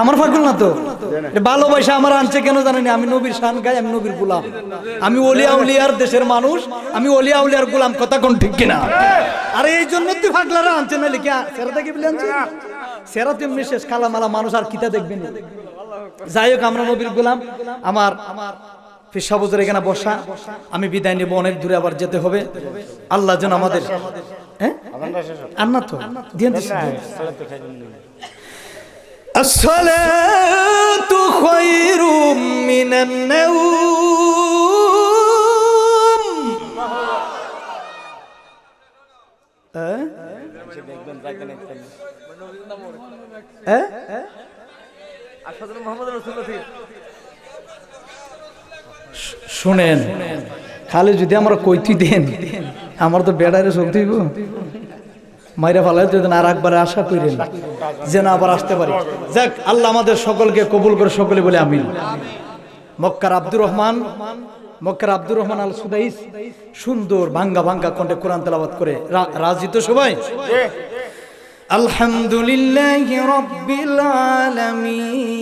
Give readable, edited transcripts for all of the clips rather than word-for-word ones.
আমার পাগল না তো, ভালোবাসা আমার আনছে কেন জানেন? আমি নবীর শান গাই, আমি নবীর গোলাম, আমি ওলিয়া উলিয়ার দেশের মানুষ, আমি ওলিয়া উলিয়ার গোলাম। কথা কোন ঠিক কিনা? আরে এই জন্য তুই পাগলারা আনছে না লিখে সেরা থেকে বলে আনছে। সেরা তুমি শেষ কালামালা মানুষ আর কিতা দেখবেন। যাই হোক, আমরা নবীর গোলাম। আমার পেশা বুজুর এখানে বসা, আমি বিদায় নেব, অনেক দূরে আবার যেতে হবে। আল্লাহ যেন আমাদের তো দিয়ে দিচ্ছি। আসসালাতু খায়রুম মিনান নাওম। শুনেন, খালি যদি আমরা কইতি দেন, আমার তো বেড়ারে চোখ দিব, মাইরা ফালাই তো আর একবারে আশা করেন যেন আবার আসতে পারি। যাক, আল্লাহ আমাদের সকলকে কবুল করে, সকলে বলে আমিন। মক্কার আব্দুর রহমান আল সুদাইস সুন্দর ভাঙ্গা ভাঙ্গা কণ্ঠে কোরআন তেলাওয়াত করে। রাজি তো সবাই? আলহামদুলিল্লাহি রাব্বিল আলামিন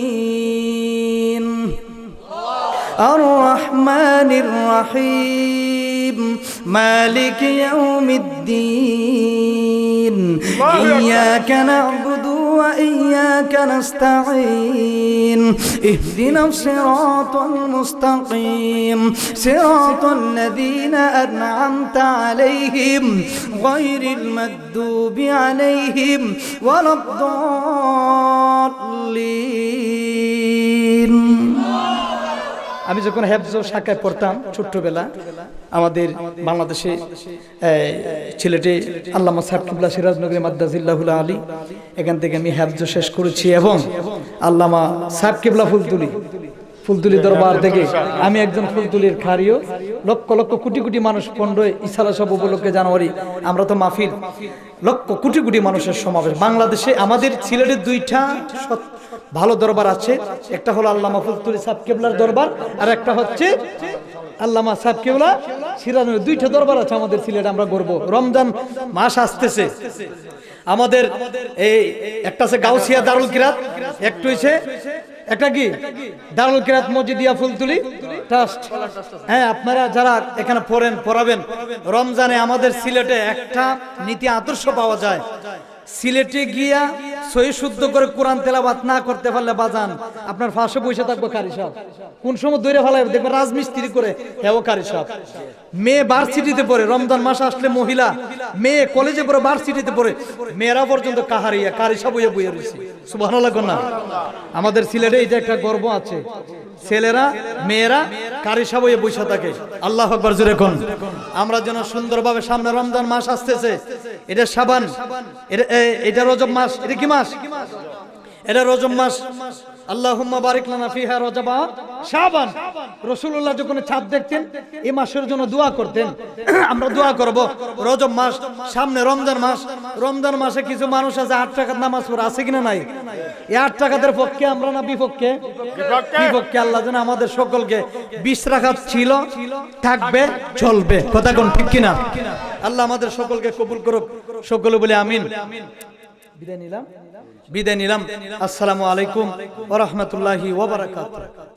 আর রহমানির রহিম মালিক ইয়াউমিদ্দিন ইয়্যাকা না'বুদু ওয়া ইয়্যাকা নাস্তাঈন ইহদিনাস সিরাতাল মুস্তাকিম সিরাতাল লাযীনা আন'আমতা আলাইহিম গায়রিল মাগদুবি আলাইহিম ওয়ালাদ-দাল্লিন। আমি যখন হেফজ শাখায় পড়তাম ছোট্টবেলা, আমাদের বাংলাদেশে ছিলেটে আল্লামা সাহেব কিবলা সিরাজনগরী মাদ্দাজিল্লাহুল আলী, এখান থেকে আমি হেফজ শেষ করেছি। এবং আল্লামা সাহেব কিবলা ফুলতুলি দরবার থেকে আমি একজন ফুলতুলির খারিও। লক্ষ লক্ষ কোটি কোটি মানুষ 15 ইসালা সব উপলক্ষে জানুয়ারি আমরা তো মাহফিল, লক্ষ কোটি কোটি মানুষের সমাবেশ। বাংলাদেশে আমাদের সিলেটের 2টা ভালো দরবার আছে, একটা হলো আল্লামা ফুলতুলি সাহেব কিবলার দরবার, আর একটা হচ্ছে আল্লামা সাহেব কিবলা সিরাজনগরী। 2টা দরবার আছে আমাদের সিলেটে, আমরা গর্ব। রমজান মাস আসতেছে, আমাদের এই একটা আছে গাউসিয়া দারুল কিরাত, একটু হইছে একটা কি দারুল কিরাত মসজিদিয়া ফুলতুলি ট্রাস্ট। হ্যাঁ, আপনারা যারা এখানে পড়াবেন, রমজানে আমাদের সিলেটে একটা নীতি আদর্শ পাওয়া যায়। সিলেটে গিয়া সহি শুদ্ধ করে কোরআন তেলাওয়াত না করতে পারলে বাজান আপনার ফাঁসে বসে থাকবো কারি সাহেব। কোন সময় দৌড়ে ফেলায় দেখবেন রাজমিস্ত্রি করে হেও কারি সাহেব। মেয়ে ভার্সিটিতে পড়ে, রমজান মাস আসলে মহিলা মেয়ে কলেজে পড়ে, ভার্সিটিতে পড়ে, মেয়েরা পর্যন্ত কাহারিয়া কারি সাহেব হয়ে বইয়ে রয়েছে। সুবহানাল্লাহ না? আমাদের সিলেটে এটা একটা গর্ব আছে, ছেলেরা মেয়েরা কারি সাহেব হয়ে বসে থাকে। আল্লাহু আকবার জোরে কোন। আমরা যেন সুন্দরভাবে, সামনে রমজান মাস আসতেছে, এটা শাবান, এটা রজব মাস, এটা কি মাস? এটা রজব মাস। আল্লাহুম্মা বারিক লানা ফিহা রজবা শাবান। রাসূলুল্লাহ যখন চাঁদ দেখতেন এই মাসের জন্য দোয়া করতেন। আমরা দোয়া করব, রজব মাস সামনে, রমজান মাস। রমজান মাসে কিছু মানুষ আছে 8 টাকার নামাজ পড়ে, আছে কিনা নাই? এই 8 টাকাদের পক্ষে আমরা না বিপক্ষে? বিপক্ষে। আল্লাহ যেন আমাদের সকলকে 20 রাকাত ছিল, থাকবে, চলবে। কথা কোন ঠিক কিনা? আল্লাহ আমাদের সকলকে কবুল করুক, সকলে বলে আমিন। বিদায় নিলাম। আসসালামু আলাইকুম ওয়া রাহমাতুল্লাহি ওয়া বারাকাতুহু।